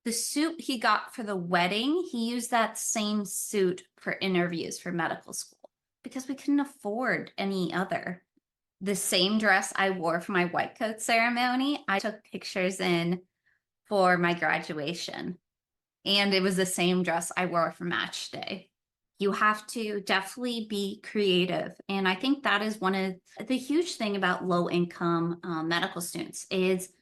The suit he got for the wedding, he used that same suit for interviews for medical school because we couldn't afford any other. The same dress I wore for my white coat ceremony, I took pictures in for my graduation. And it was the same dress I wore for match day. You have to definitely be creative. And I think that is one of the huge thing about low income medical students is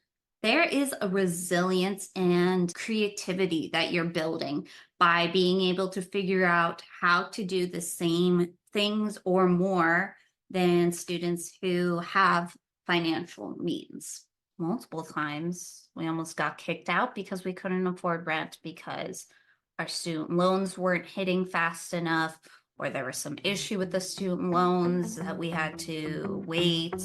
there is a resilience and creativity that you're building by being able to figure out how to do the same things or more than students who have financial means. Multiple times we almost got kicked out because we couldn't afford rent because our student loans weren't hitting fast enough, or there was some issue with the student loans that we had to wait.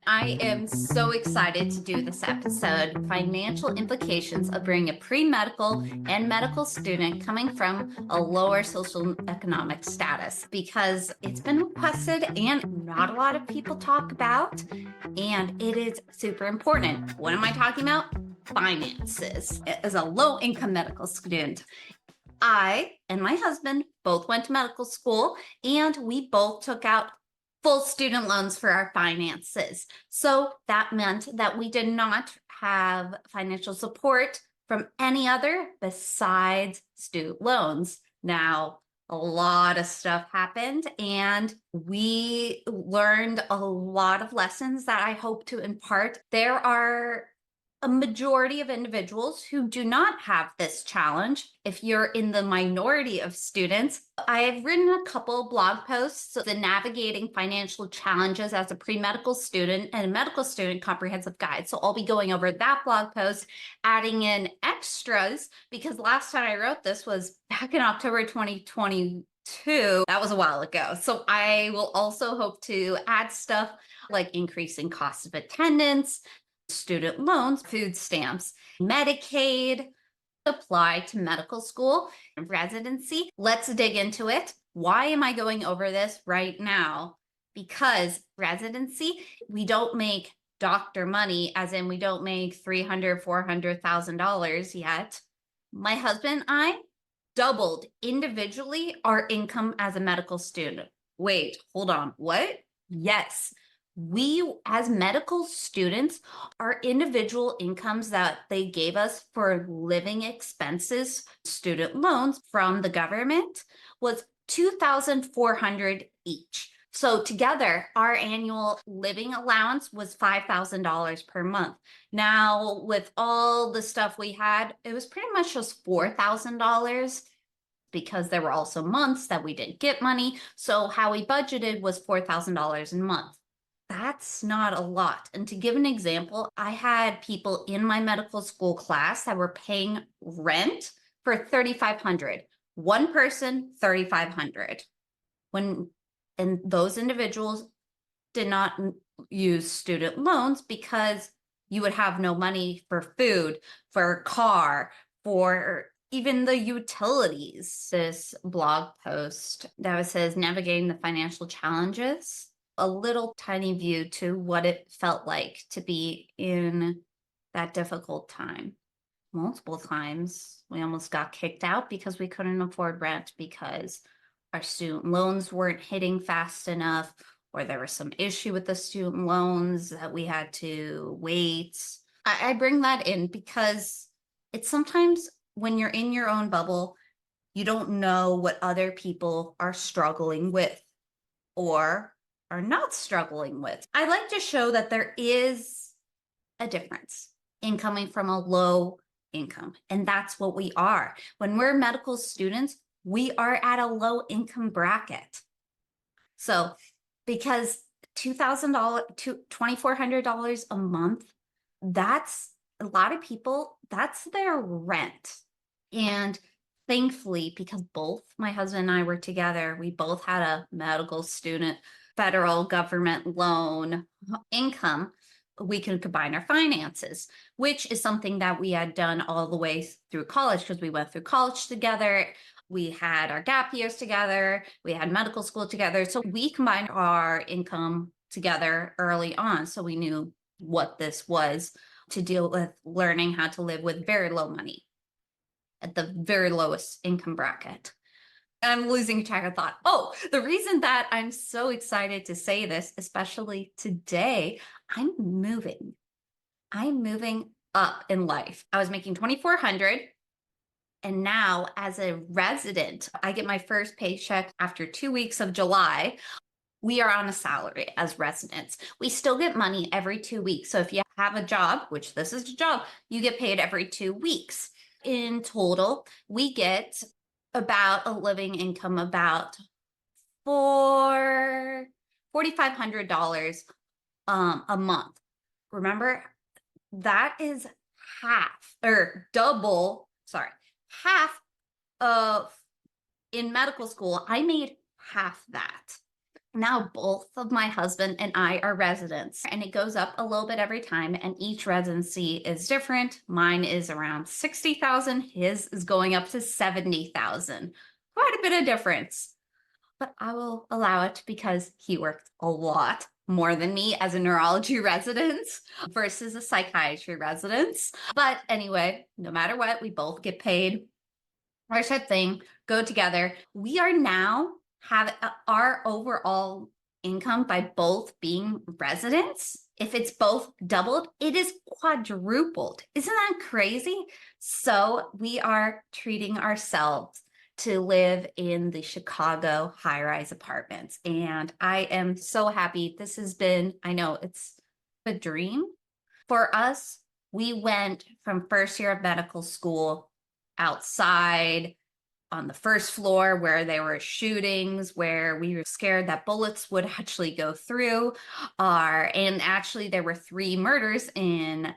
I am so excited to do this episode, financial implications of being a pre-medical and medical student coming from a lower social economic status, because it's been requested and not a lot of people talk about, and it is super important. What am I talking about? Finances. As a low-income medical student, I and my husband both went to medical school, and we both took out full student loans for our finances. So that meant that we did not have financial support from any other besides student loans. Now, a lot of stuff happened, and we learned a lot of lessons that I hope to impart. There are a majority of individuals who do not have this challenge. If you're in the minority of students, I've written a couple blog posts, the Navigating Financial Challenges as a Pre-Medical Student and a Medical Student Comprehensive Guide. So I'll be going over that blog post, adding in extras, because last time I wrote this was back in October 2022. That was a while ago. So I will also hope to add stuff like increasing cost of attendance, student loans, food stamps, Medicaid, apply to medical school, residency. Let's dig into it. Why am I going over this right now? Because residency, we don't make doctor money, as in we don't make $300,000, $400,000 yet. My husband and I doubled individually our income as a medical student. Wait, hold on. What? Yes. We, as medical students, our individual incomes that they gave us for living expenses, student loans from the government, was $2,400 each. So together, our annual living allowance was $5,000 per month. Now, with all the stuff we had, it was pretty much just $4,000 because there were also months that we didn't get money. So how we budgeted was $4,000 a month. That's not a lot. And to give an example, I had people in my medical school class that were paying rent for $3,500. One person, $3,500. And those individuals did not use student loans because you would have no money for food, for a car, for even the utilities. This blog post that says Navigating the Financial Challenges, a little tiny view to what it felt like to be in that difficult time. Multiple times we almost got kicked out because we couldn't afford rent because our student loans weren't hitting fast enough, or there was some issue with the student loans that we had to wait. I bring that in because it's sometimes when you're in your own bubble, you don't know what other people are struggling with or are not struggling with. I like to show that there is a difference in coming from a low income, and that's what we are. When we're medical students, we are at a low income bracket. So because $2,000, $2,400 a month, that's a lot of people, that's their rent. And thankfully, because both my husband and I were together, we both had a medical student federal government loan income, we can combine our finances, which is something that we had done all the way through college because we went through college together. We had our gap years together. We had medical school together. So we combined our income together early on. So we knew what this was to deal with learning how to live with very low money at the very lowest income bracket. I'm losing track of thought. Oh, the reason that I'm so excited to say this, especially today, I'm moving. I'm moving up in life. I was making 2,400. And now as a resident, I get my first paycheck after 2 weeks of July. We are on a salary as residents. We still get money every 2 weeks. So if you have a job, which this is a job, you get paid every 2 weeks. In total, we get about a living income about $4,500 a month. Remember, that is half or double, sorry, half of in medical school. I made half that. Now both of my husband and I are residents, and it goes up a little bit every time, and each residency is different. Mine is around 60,000, his is going up to 70,000. Quite a bit of difference. But I will allow it because he worked a lot more than me as a neurology resident versus a psychiatry resident. But anyway, no matter what, we both get paid. Our thing go together. We are now have our overall income by both being residents. If it's both doubled, it is quadrupled. Isn't that crazy? So we are treating ourselves to live in the Chicago high-rise apartments. And I am so happy. This has been, I know it's a dream for us. We went from first year of medical school outside on the first floor where there were shootings, where we were scared that bullets would actually go through and actually there were 3 murders in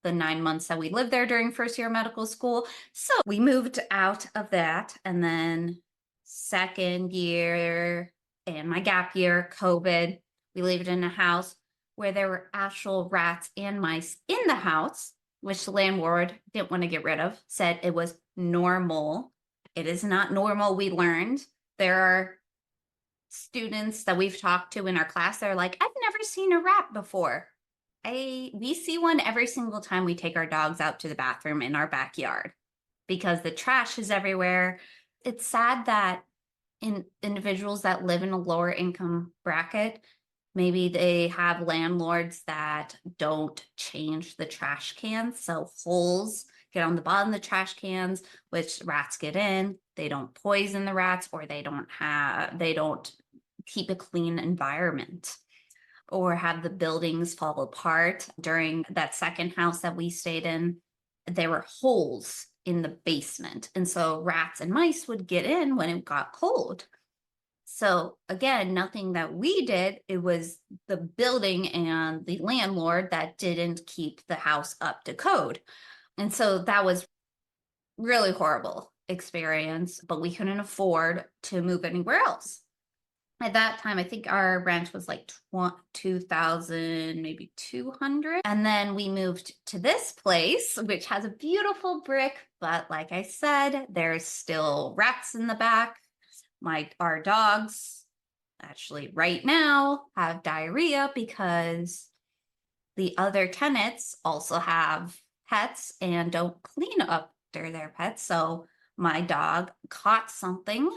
the 9 months that we lived there during first year of medical school. So we moved out of that, and then second year and my gap year, COVID, we lived in a house where there were actual rats and mice in the house, which the landlord didn't want to get rid of, said it was normal. It is not normal, we learned. There are students that we've talked to in our class that are like, I've never seen a rat before. We see one every single time we take our dogs out to the bathroom in our backyard because the trash is everywhere. It's sad that individuals that live in a lower income bracket, maybe they have landlords that don't change the trash cans. So holes get on the bottom of the trash cans, which rats get in. They don't poison the rats, or they don't keep a clean environment, or have the buildings fall apart. During that second house that we stayed in, there were holes in the basement. And so rats and mice would get in when it got cold. So again, nothing that we did. It was the building and the landlord that didn't keep the house up to code. And so that was really horrible experience, but we couldn't afford to move anywhere else. At that time, I think our rent was like 2,000, maybe 200. And then we moved to this place, which has a beautiful brick, but like I said, there's still rats in the back. Our dogs actually right now have diarrhea because the other tenants also have pets and don't clean up after their pets. So my dog caught something.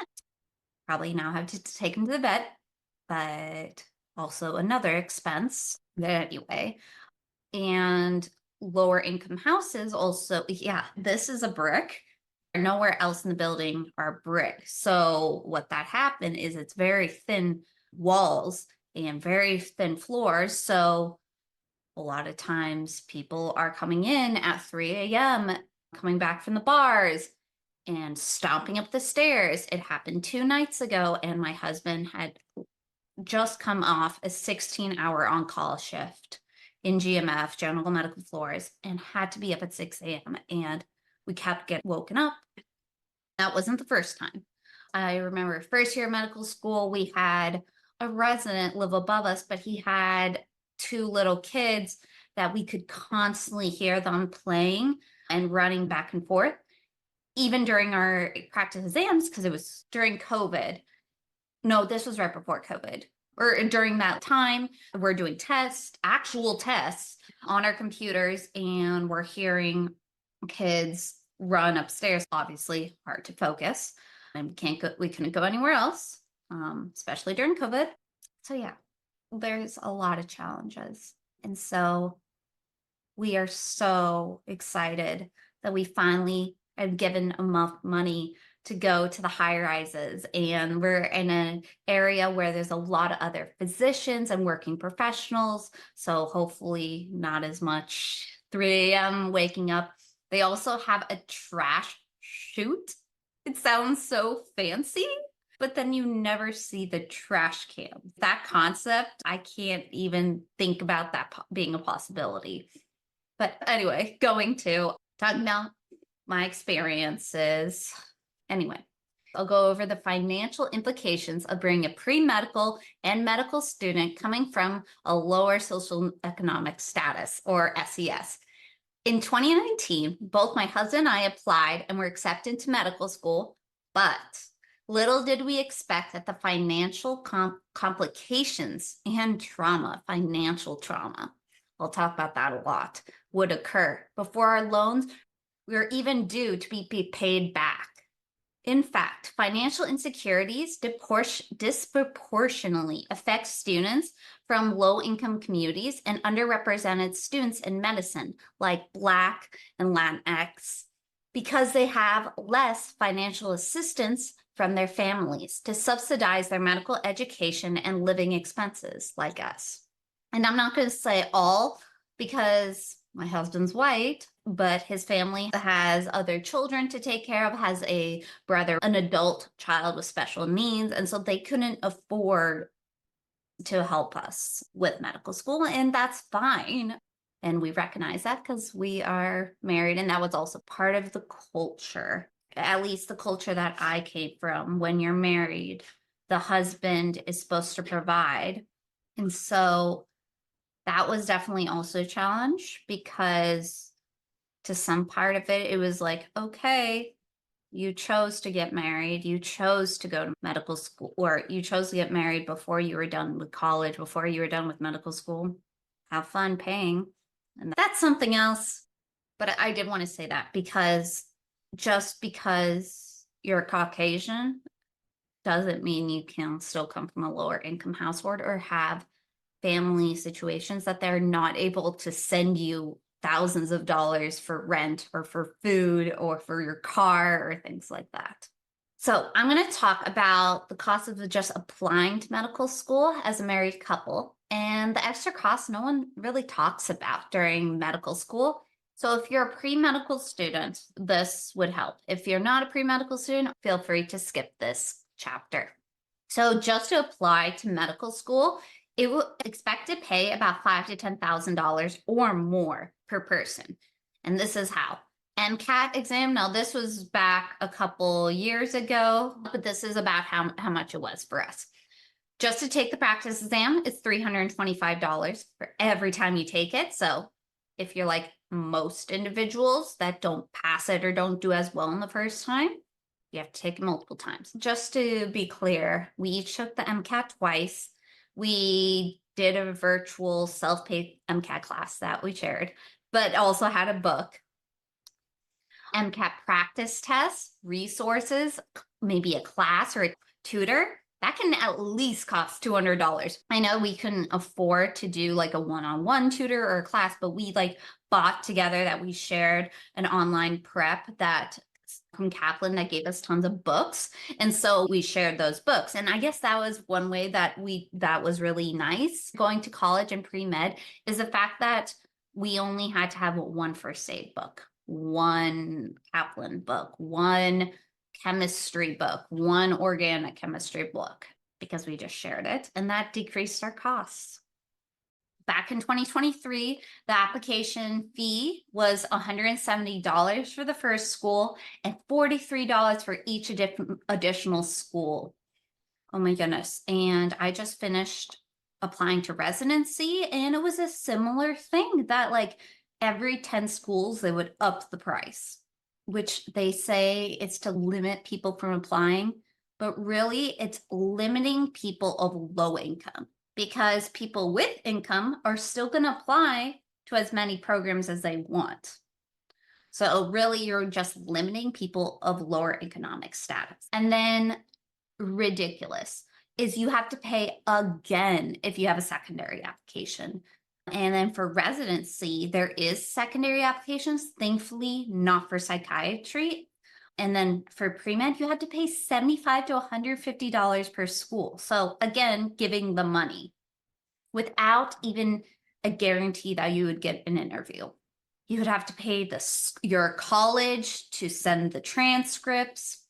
Probably now have to take him to the vet, but also another expense. But anyway, and lower income houses also, yeah, this is a brick. Nowhere else in the building are brick. So what that happened is it's very thin walls and very thin floors. So a lot of times people are coming in at 3 a.m., coming back from the bars and stomping up the stairs. It happened 2 nights ago, and my husband had just come off a 16-hour on-call shift in GMF, General Medical Floors, and had to be up at 6 a.m. And we kept getting woken up. That wasn't the first time. I remember first year of medical school, we had a resident live above us, but he had 2 little kids that we could constantly hear them playing and running back and forth. Even during our practice exams, because it was during COVID. No, this was right before COVID. or during that time, we're doing tests, actual tests on our computers, and we're hearing kids run upstairs. Obviously, hard to focus, and we couldn't go anywhere else, especially during COVID. So yeah, there's a lot of challenges, and so we are so excited that we finally have given enough money to go to the high rises, and we're in an area where there's a lot of other physicians and working professionals, so hopefully not as much 3 a.m. waking up. They also have a trash chute. It sounds so fancy, but then you never see the trash can. That concept, I can't even think about that being a possibility. But anyway, talking about my experiences. Anyway, I'll go over the financial implications of bringing a pre-medical and medical student coming from a lower social economic status, or SES. In 2019, both my husband and I applied and were accepted to medical school, but little did we expect that the financial complications and financial trauma, I'll talk about that a lot, would occur before our loans were even due to be paid back. In fact, financial insecurities disproportionately affect students from low-income communities and underrepresented students in medicine, like Black and Latinx, because they have less financial assistance from their families to subsidize their medical education and living expenses, like us. And I'm not going to say all, because my husband's white, but his family has other children to take care of, has a brother, an adult child with special needs, and so they couldn't afford to help us with medical school, and that's fine. And we recognize that because we are married, and that was also part of the culture, at least the culture that I came from. When you're married, the husband is supposed to provide. And so that was definitely also a challenge, because to some part of it, it was like, okay, you chose to get married, you chose to go to medical school, or you chose to get married before you were done with college, before you were done with medical school. Have fun paying. And that's something else. But I did want to say that, because just because you're Caucasian doesn't mean you can still come from a lower income household or have family situations that they're not able to send you thousands of dollars for rent or for food or for your car or things like that. So I'm going to talk about the cost of just applying to medical school as a married couple, and the extra costs no one really talks about during medical school. So if you're a pre-medical student, this would help. If you're not a pre-medical student, feel free to skip this chapter. So just to apply to medical school, it will expect to pay about $5,000 to $10,000 or more per person. And this is how. MCAT exam, now this was back a couple years ago, but this is about how much it was for us. Just to take the practice exam, it's $325 for every time you take it. So if you're like most individuals that don't pass it or don't do as well in the first time, you have to take it multiple times. Just to be clear, we each took the MCAT twice. We did a virtual self-paced MCAT class that we shared, but also had a book. MCAT practice tests, resources, maybe a class or a tutor, that can at least cost $200. I know we couldn't afford to do like a one-on-one tutor or a class, but we like bought together that we shared an online prep that from Kaplan that gave us tons of books. And so we shared those books. And I guess that was one way that was really nice going to college and pre-med, is the fact that we only had to have one first aid book, one Kaplan book, one chemistry book, one organic chemistry book, because we just shared it, and that decreased our costs. Back in 2023, the application fee was $170 for the first school and $43 for each additional school. Oh my goodness. And I just finished applying to residency, and it was a similar thing that like every 10 schools, they would up the price, which they say it's to limit people from applying. but really it's limiting people of low income, because people with income are still going to apply to as many programs as they want. So really, you're just limiting people of lower economic status. And then ridiculous is you have to pay again if you have a secondary application. And then for residency, there is secondary applications, thankfully not for psychiatry. And then for pre-med, you had to pay $75 to $150 per school. So again, giving the money without even a guarantee that you would get an interview. You would have to pay your college to send the transcripts.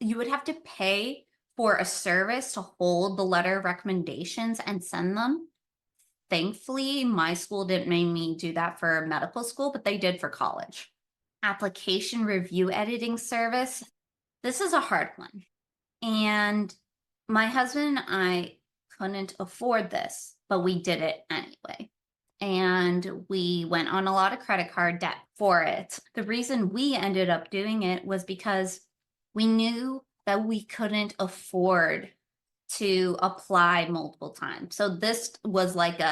You would have to pay for a service to hold the letter of recommendations and send them. Thankfully, my school didn't make me do that for medical school, but they did for college. Application review editing service. This is a hard one. And my husband and I couldn't afford this, but we did it anyway. And we went on a lot of credit card debt for it. The reason we ended up doing it was because we knew that we couldn't afford to apply multiple times. So this was like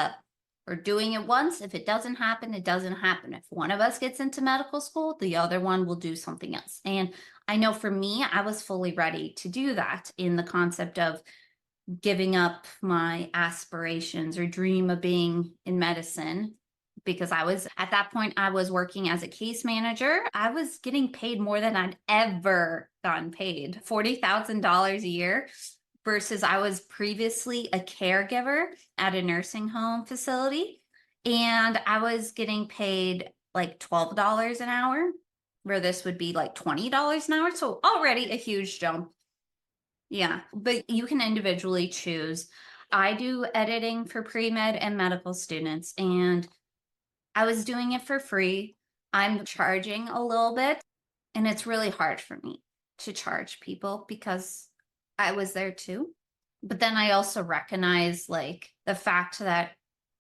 we're doing it once. If it doesn't happen, it doesn't happen. If one of us gets into medical school, the other one will do something else. And I know for me, I was fully ready to do that in the concept of giving up my aspirations or dream of being in medicine, because at that point, I was working as a case manager. I was getting paid more than I'd ever gotten paid, $40,000 a year, versus I was previously a caregiver at a nursing home facility. And I was getting paid like $12 an hour, where this would be like $20 an hour. So already a huge jump. Yeah, but you can individually choose. I do editing for pre-med and medical students, and I was doing it for free. I'm charging a little bit, and it's really hard for me to charge people because I was there too. But then I also recognize like the fact that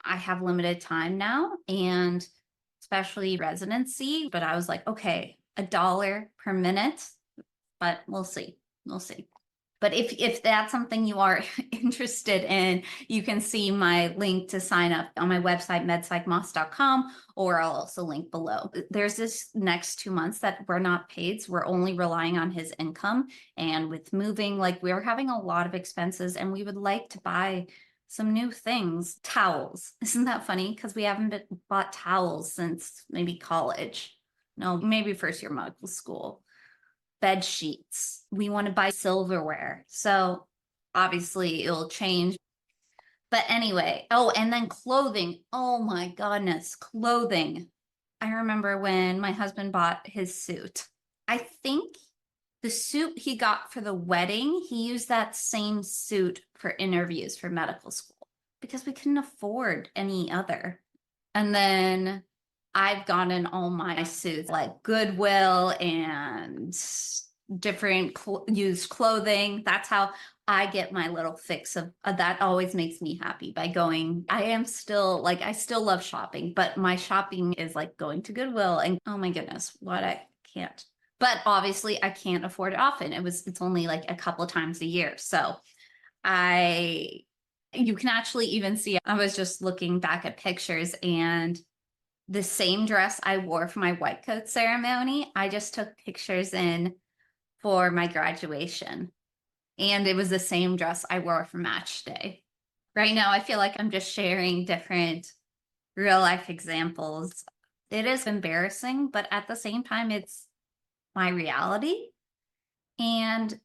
I have limited time now, and especially residency. But I was like, okay, $1 per minute, but we'll see. We'll see. But if that's something you are interested in, you can see my link to sign up on my website, medpsychmoss.com, or I'll also link below. There's this next 2 months that we're not paid, so we're only relying on his income. And with moving, like we're having a lot of expenses, and we would like to buy some new things. Towels. Isn't that funny? Because we haven't bought towels since maybe college. No, maybe first year medical school. Bed sheets. We want to buy silverware. So obviously it'll change. But anyway, oh, and then clothing. Oh my goodness, clothing. I remember when my husband bought his suit. I think the suit he got for the wedding, he used that same suit for interviews for medical school because we couldn't afford any other. And then I've gotten all my suits like Goodwill and different used clothing. That's how I get my little fix of that. Always makes me happy by going. I still love shopping, but my shopping is like going to Goodwill and oh my goodness, what I can't. But obviously I can't afford it often. It's only like a couple of times a year. So you can actually even see, I was just looking back at pictures, and the same dress I wore for my white coat ceremony, I just took pictures in for my graduation. And it was the same dress I wore for match day. Right now, I feel like I'm just sharing different real life examples. It is embarrassing, but at the same time, it's my reality. And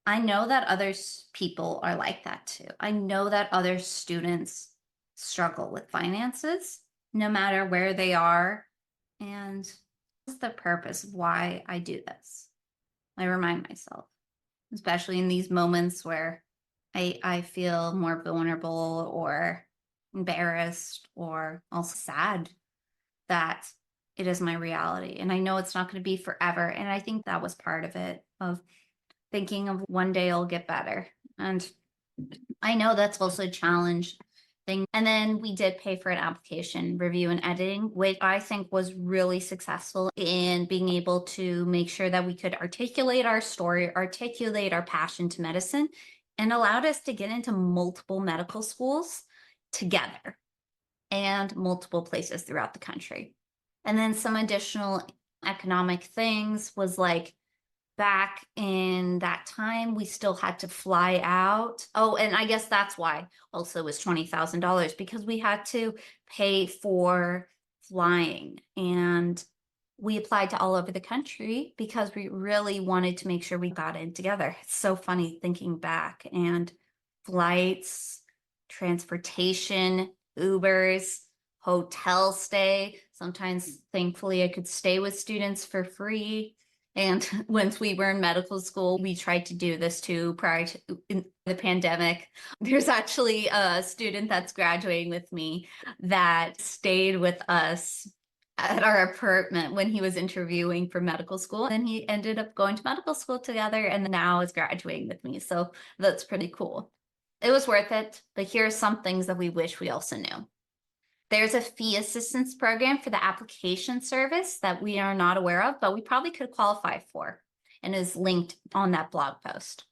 I know that other people are like that too. I know that other students struggle with finances, no matter where they are. And what's the purpose of why I do this? I remind myself, especially in these moments where I feel more vulnerable or embarrassed or also sad, that it is my reality. And I know it's not going to be forever. And I think that was part of it, of thinking of one day it'll get better. And I know that's also a challenge thing. And then we did pay for an application review and editing, which I think was really successful in being able to make sure that we could articulate our story, articulate our passion to medicine, and allowed us to get into multiple medical schools together and multiple places throughout the country. And then some additional economic things was like, back in that time, we still had to fly out. Oh, and I guess that's why also it was $20,000, because we had to pay for flying. And we applied to all over the country because we really wanted to make sure we got in together. It's so funny thinking back, and flights, transportation, Ubers, hotel stay. Sometimes, thankfully, I could stay with students for free. And once we were in medical school, we tried to do this too prior to the pandemic. There's actually a student that's graduating with me that stayed with us at our apartment when he was interviewing for medical school. And he ended up going to medical school together and now is graduating with me. So that's pretty cool. It was worth it, but here are some things that we wish we also knew. There's a fee assistance program for the application service that we are not aware of, but we probably could qualify for, and is linked on that blog post.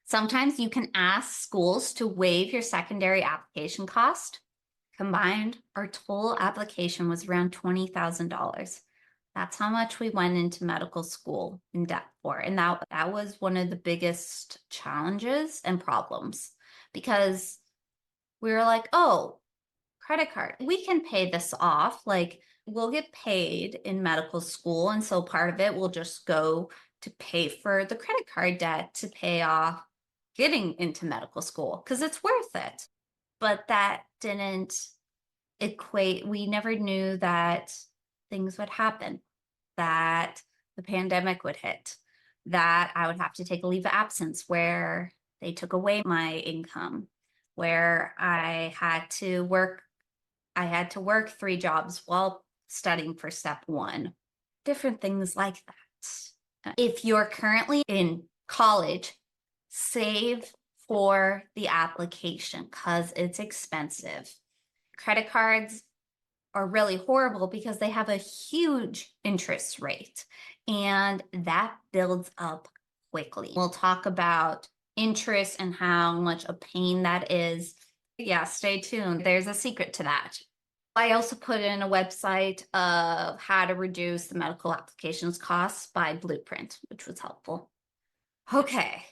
Sometimes you can ask schools to waive your secondary application cost. Combined, our total application was around $20,000. That's how much we went into medical school in debt for. And that was one of the biggest challenges and problems, because we were like, oh, credit card, we can pay this off. Like, we'll get paid in medical school. And so part of it will just go to pay for the credit card debt to pay off getting into medical school, because it's worth it. But that didn't equate. We never knew that things would happen, that the pandemic would hit, that I would have to take a leave of absence where they took away my income, where I had to work 3 jobs while studying for step 1. Different things like that. If you're currently in college, save for the application because it's expensive. Credit cards are really horrible because they have a huge interest rate, and that builds up quickly. We'll talk about interest and how much a pain that is. Yeah, stay tuned. There's a secret to that. I also put in a website of how to reduce the medical applications costs by Blueprint, which was helpful. Okay,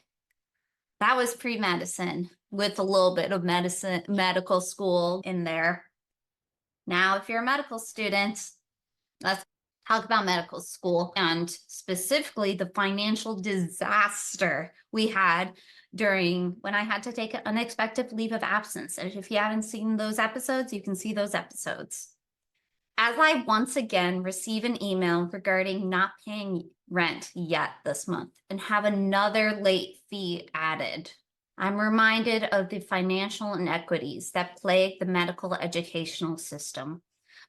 that was pre-medicine with a little bit of medical school in there. Now, if you're a medical student, let's talk about medical school, and specifically the financial disaster we had during when I had to take an unexpected leave of absence. And if you haven't seen those episodes, you can see those episodes. As I once again receive an email regarding not paying rent yet this month and have another late fee added, I'm reminded of the financial inequities that plague the medical educational system.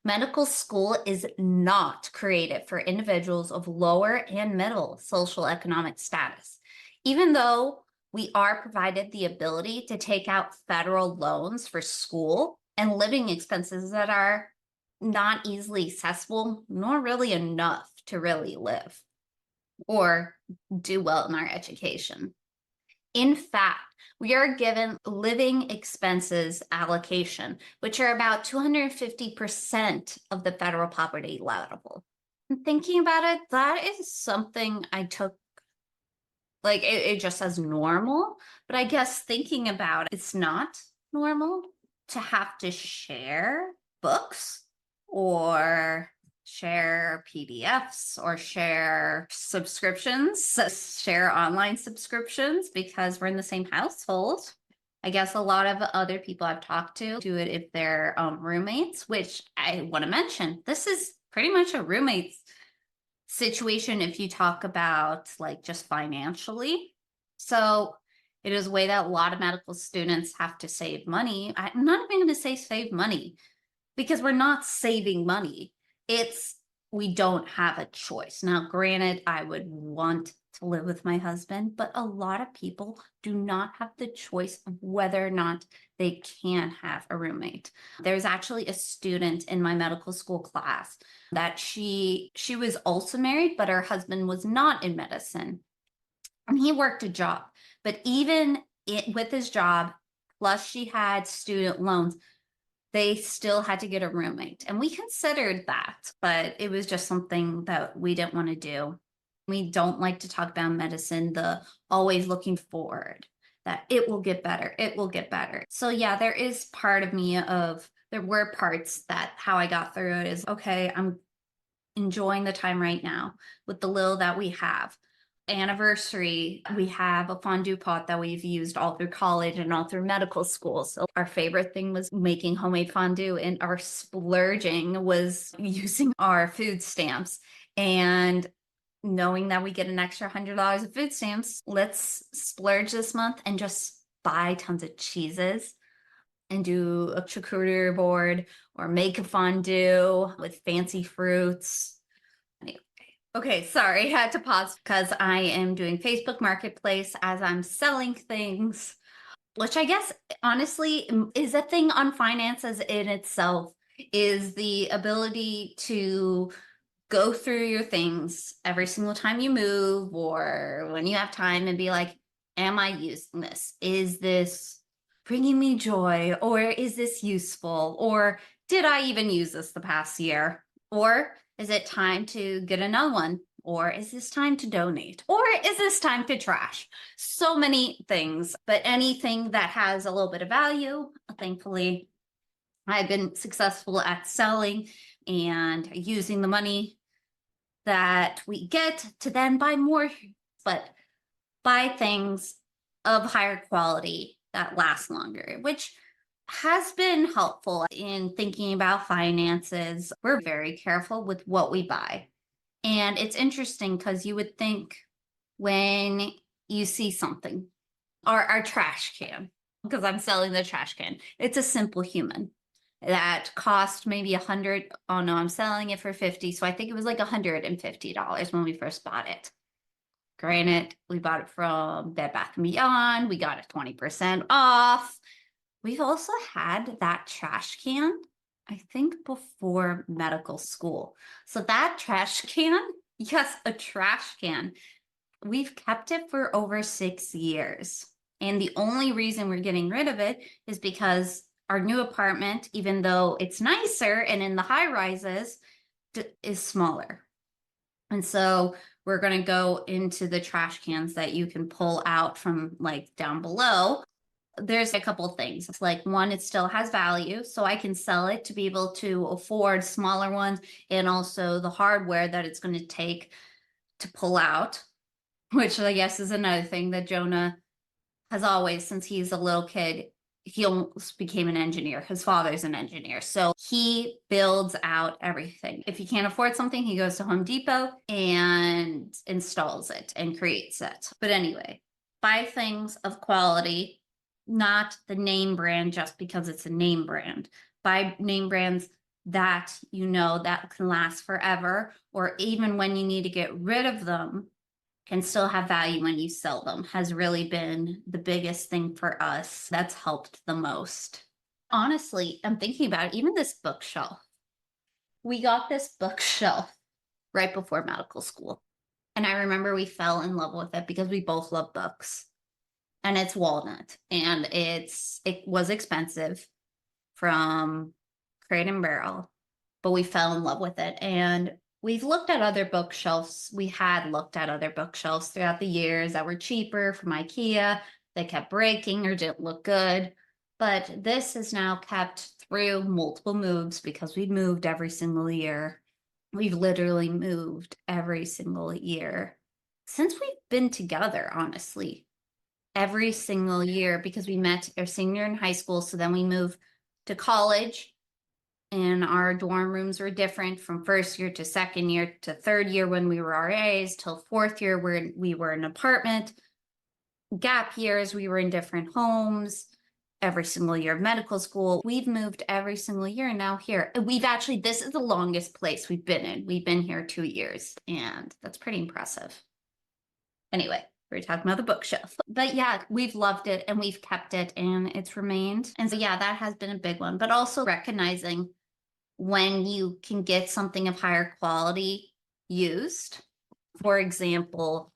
Medical school is not created for individuals of lower and middle social economic status, even though we are provided the ability to take out federal loans for school and living expenses that are not easily accessible, nor really enough to really live or do well in our education. In fact, we are given living expenses allocation, which are about 250% of the federal poverty level. And thinking about it, that is something I took, like it just as normal, but I guess thinking about it, it's not normal to have to share books or share PDFs or share subscriptions, share online subscriptions because we're in the same household. I guess a lot of other people I've talked to do it if they're roommates, which I want to mention. This is pretty much a roommate's situation if you talk about like just financially. So it is a way that a lot of medical students have to save money. I'm not even going to say save money because we're not saving money. It's we don't have a choice. Now, granted, I would want to live with my husband, but a lot of people do not have the choice of whether or not they can have a roommate. There's actually a student in my medical school class that she was also married, but her husband was not in medicine. And he worked a job, but even with his job, plus she had student loans, they still had to get a roommate. And we considered that, but it was just something that we didn't want to do. We don't like to talk about medicine, the always looking forward, that it will get better, it will get better. So yeah, there is part of me there were parts that how I got through it is, okay, I'm enjoying the time right now with the little that we have. Anniversary, we have a fondue pot that we've used all through college and all through medical school. So our favorite thing was making homemade fondue, and our splurging was using our food stamps. And knowing that we get an extra $100 of food stamps, let's splurge this month and just buy tons of cheeses and do a charcuterie board or make a fondue with fancy fruits. Okay, sorry, I had to pause because I am doing Facebook Marketplace as I'm selling things, which I guess honestly is a thing on finances in itself, is the ability to go through your things every single time you move or when you have time and be like, am I using this? Is this bringing me joy? Or is this useful? Or did I even use this the past year? Or is it time to get another one? Or is this time to donate? Or is this time to trash? So many things, but anything that has a little bit of value, thankfully, I've been successful at selling and using the money that we get to then buy more, but buy things of higher quality that last longer, which has been helpful in thinking about finances. We're very careful with what we buy. And it's interesting because you would think when you see something, our trash can, because I'm selling the trash can, it's a simple human that cost maybe 100. Oh no, I'm selling it for 50. So I think it was like $150 when we first bought it. Granted, we bought it from Bed Bath & Beyond. We got it 20% off. We've also had that trash can, I think, before medical school. So that trash can, yes, a trash can, we've kept it for over 6 years. And the only reason we're getting rid of it is because our new apartment, even though it's nicer and in the high rises, is smaller. And so we're going to go into the trash cans that you can pull out from like down below. There's a couple things. It's like, one, it still has value, so I can sell it to be able to afford smaller ones, and also the hardware that it's going to take to pull out, which I guess is another thing that Jonah has always, since he's a little kid, he almost became an engineer. His father's an engineer. So he builds out everything. If he can't afford something, he goes to Home Depot and installs it and creates it. But anyway, buy things of quality, not the name brand just because it's a name brand. Buy name brands that you know that can last forever, or even when you need to get rid of them, can still have value when you sell them, has really been the biggest thing for us that's helped the most. Honestly, I'm thinking about it, even this bookshelf. We got this bookshelf right before medical school. And I remember we fell in love with it because we both love books. And it's walnut, and it was expensive from Crate and Barrel, but we fell in love with it. And we've looked at other bookshelves. We had looked at other bookshelves throughout the years that were cheaper from IKEA. They kept breaking or didn't look good. But this is now kept through multiple moves because we moved every single year. We've literally moved every single year since we've been together, honestly. Every single year, because we met our senior in high school. So then we moved to college, and our dorm rooms were different from first year to second year to third year when we were RAs till fourth year where we were in an apartment. Gap years, we were in different homes. Every single year of medical school, we've moved every single year. And now here, this is the longest place we've been in. We've been here 2 years, and that's pretty impressive. Anyway, we're talking about the bookshelf. But yeah, we've loved it and we've kept it and it's remained. And so yeah, that has been a big one. But also recognizing when you can get something of higher quality used. For example,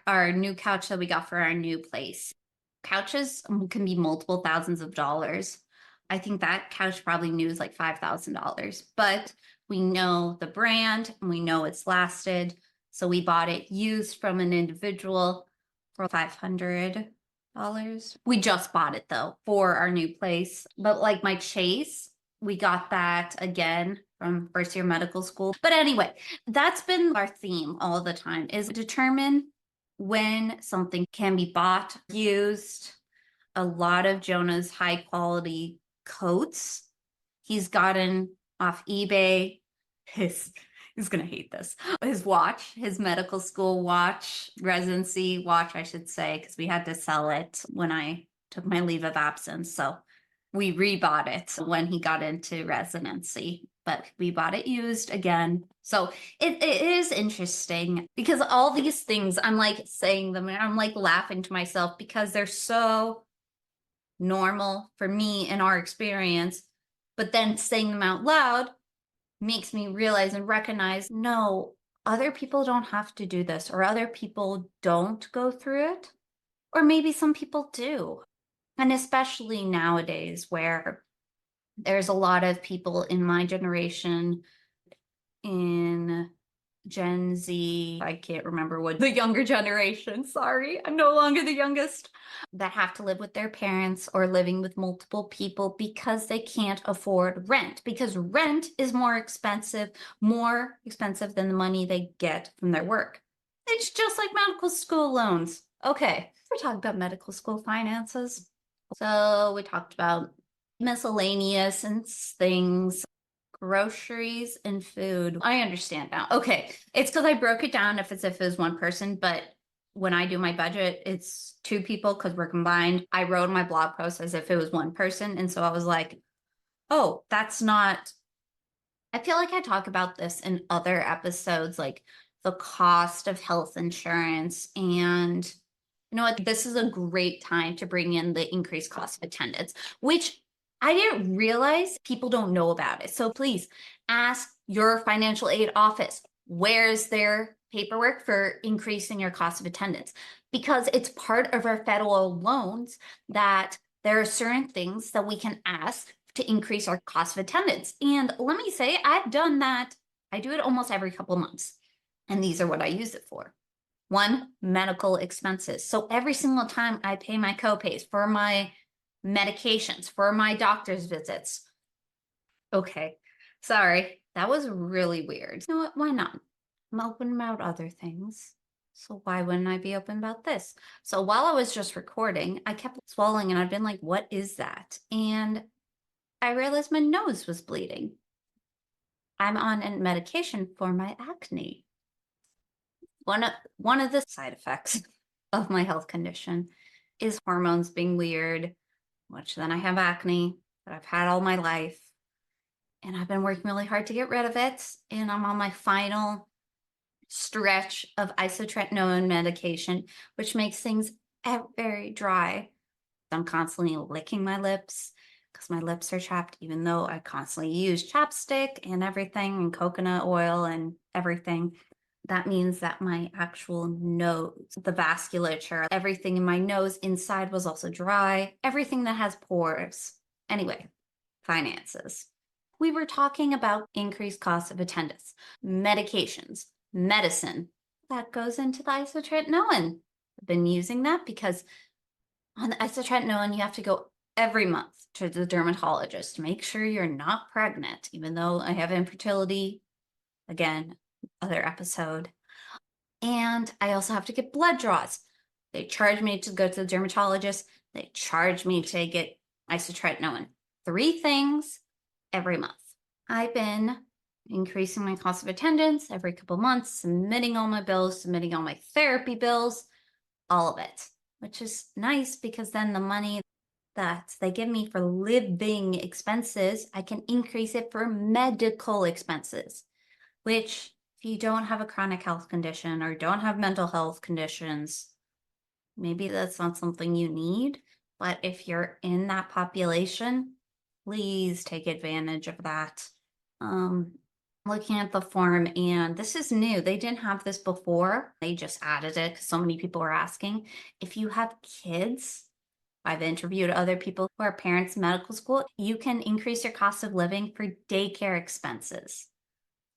our new couch that we got for our new place. Couches can be multiple thousands of dollars. I think that couch probably new is like $5,000, but we know the brand and we know it's lasted. So we bought it used from an individual for $500. We just bought it though for our new place. But like my Chase, we got that again from first year medical school. But anyway, that's been our theme all the time is determine when something can be bought, used. A lot of Jonah's high quality coats he's gotten off eBay. He's gonna hate this. His watch, his medical school watch, residency watch, I should say, because we had to sell it when I took my leave of absence. So we rebought it when he got into residency, but we bought it used again. So it is interesting because all these things, I'm like saying them and I'm like laughing to myself because they're so normal for me in our experience. But then saying them out loud makes me realize and recognize, no, other people don't have to do this, or other people don't go through it, or maybe some people do. And especially nowadays where there's a lot of people in my generation, in Gen Z, I can't remember what the younger generation, sorry, I'm no longer the youngest, that have to live with their parents or living with multiple people because they can't afford rent, because rent is more expensive than the money they get from their work. It's just like medical school loans. Okay, we're talking about medical school finances. So we talked about miscellaneous and things, groceries and food. I understand now. Okay, it's because I broke it down as if it was one person, but when I do my budget, it's two people because we're combined. I wrote my blog post as if it was one person. And so I was like, oh, that's not. I feel like I talk about this in other episodes, like the cost of health insurance. And you know what? This is a great time to bring in the increased cost of attendance, which I didn't realize people don't know about it. So please ask your financial aid office, where's their paperwork for increasing your cost of attendance? Because it's part of our federal loans that there are certain things that we can ask to increase our cost of attendance. And let me say, I've done that. I do it almost every couple of months. And these are what I use it for. One, medical expenses. So every single time I pay my copays for my medications, for my doctor's visits. Okay, sorry, that was really weird. You know what? Why not? I'm open about other things. So why wouldn't I be open about this? So while I was just recording, I kept swallowing and I've been like, what is that? And I realized my nose was bleeding. I'm on a medication for my acne. One of the side effects of my health condition is hormones being weird, which then I have acne that I've had all my life. And I've been working really hard to get rid of it. And I'm on my final stretch of isotretinoin medication, which makes things very dry. I'm constantly licking my lips because my lips are chapped, even though I constantly use chapstick and everything and coconut oil and everything. That means that my actual nose, the vasculature, everything in my nose inside was also dry, everything that has pores. Anyway, finances. We were talking about increased costs of attendance, medications, medicine. That goes into the isotretinoin. I've been using that because on the isotretinoin, you have to go every month to the dermatologist to make sure you're not pregnant, even though I have infertility. Again, other episode. And I also have to get blood draws. They charge me to go to the dermatologist. They charge me to get isotretinoin. 3 things every month. I've been increasing my cost of attendance every couple months, submitting all my bills, submitting all my therapy bills, all of it, which is nice because then the money that they give me for living expenses, I can increase it for medical expenses, which If you don't have a chronic health condition or don't have mental health conditions, maybe that's not something you need. But if you're in that population, please take advantage of that. Um, Looking at the form, and this is new. They didn't have this before. They just added it because so many people were asking. If you have kids, I've interviewed other people who are parents in medical school, you can increase your cost of living for daycare expenses.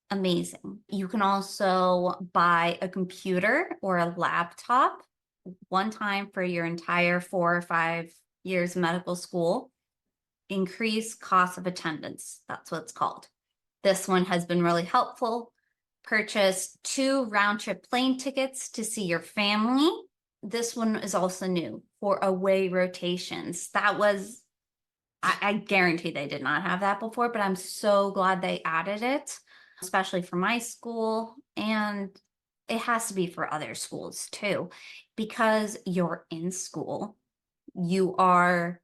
Amazing. You can also buy a computer or a laptop one time for your entire 4 or 5 years of medical school. Increase cost of attendance. That's what it's called. This one has been really helpful. Purchase 2 round-trip plane tickets to see your family. This one is also new for away rotations. That was, I guarantee they did not have that before, but I'm so glad they added it, especially for my school. And it has to be for other schools too, because you're in school, you are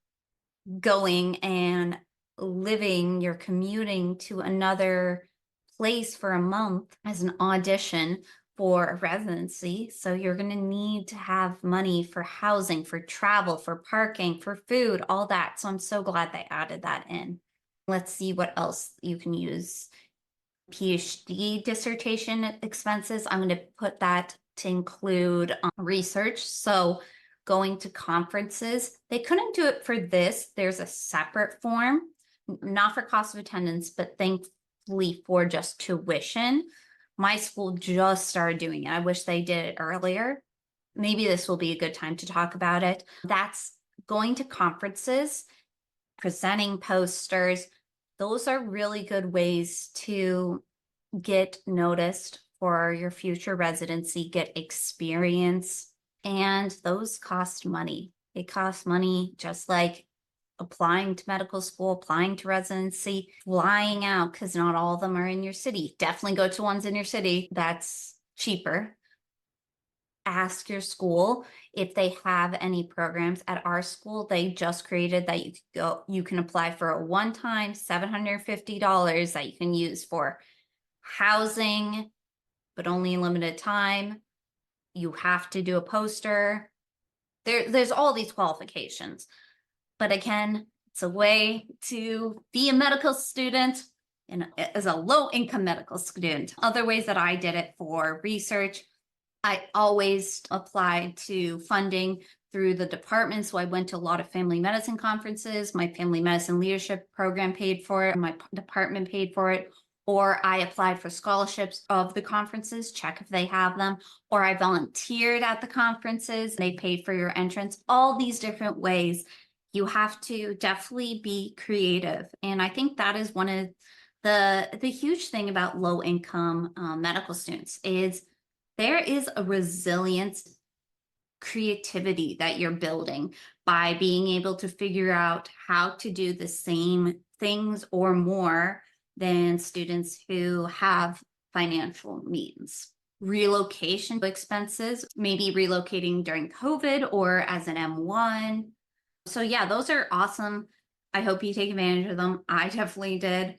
going and living, you're commuting to another place for a month as an audition for a residency. So you're going to need to have money for housing, for travel, for parking, for food, all that. So I'm so glad they added that in. Let's see what else you can use. PhD dissertation expenses. I'm going to put that to include research. So going to conferences, they couldn't do it for this. There's a separate form, not for cost of attendance, but thankfully for just tuition. My school just started doing it. I wish they did it earlier. Maybe this will be a good time to talk about it. That's going to conferences, presenting posters. Those are really good ways to get noticed for your future residency, get experience, and those cost money. It costs money just like applying to medical school, applying to residency, flying out, because not all of them are in your city. Definitely go to ones in your city. That's cheaper. Ask your school if they have any programs. At our school, they just created that you can apply for a one-time $750 that you can use for housing, but only a limited time. You have to do a poster. There's all these qualifications. But again, it's a way to be a medical student and as a low-income medical student. Other ways that I did it for research, I always applied to funding through the department. So I went to a lot of family medicine conferences. My family medicine leadership program paid for it. My department paid for it. Or I applied for scholarships of the conferences, check if they have them. Or I volunteered at the conferences. They paid for your entrance. All these different ways. You have to definitely be creative. And I think that is one of the huge thing about low income medical students is there is a resilience, creativity that you're building by being able to figure out how to do the same things or more than students who have financial means. Relocation expenses, maybe relocating during COVID or as an M1. So yeah, those are awesome. I hope you take advantage of them. I definitely did.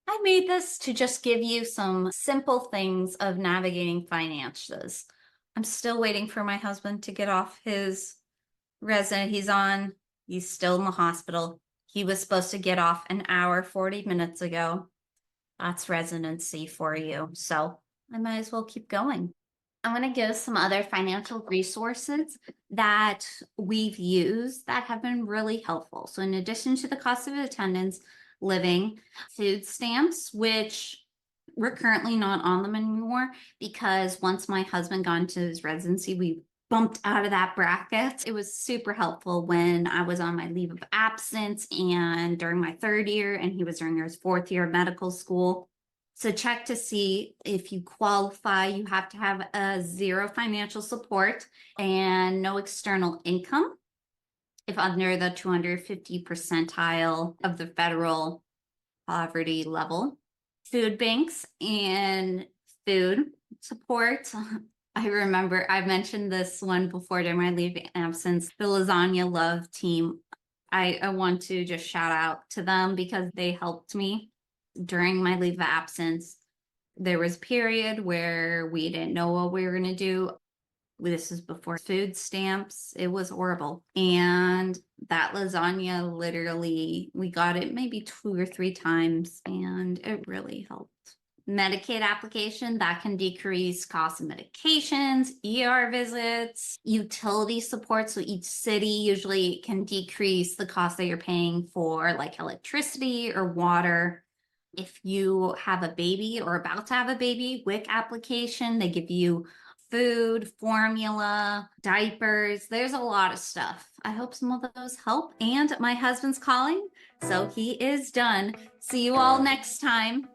I made this to just give you some simple things of navigating finances. I'm still waiting for my husband to get off his resident. He's still in the hospital. He was supposed to get off an hour, 40 minutes ago. That's residency for you. So I might as well keep going. I'm going to give some other financial resources that we've used that have been really helpful. So in addition to the cost of attendance, living, food stamps, which we're currently not on them anymore because once my husband got into his residency, we bumped out of that bracket. It was super helpful when I was on my leave of absence and during my 3rd year, and he was during his 4th year of medical school. So check to see if you qualify. You have to have a 0 financial support and no external income. If under the 250 percentile of the federal poverty level. Food banks and food support. I remember I mentioned this one before during my leave of absence, the Lasagna Love team. I want to just shout out to them because they helped me during my leave of absence. There was a period where we didn't know what we were going to do. This is before food stamps. It was horrible. And that lasagna, literally, we got it maybe 2 or 3 times, and it really helped. Medicaid application, that can decrease cost of medications, ER visits, utility support. So each city usually can decrease the cost that you're paying for like electricity or water. If you have a baby or about to have a baby, WIC application, they give you food, formula, diapers. There's a lot of stuff. I hope some of those help. And my husband's calling, so he is done. See you all next time.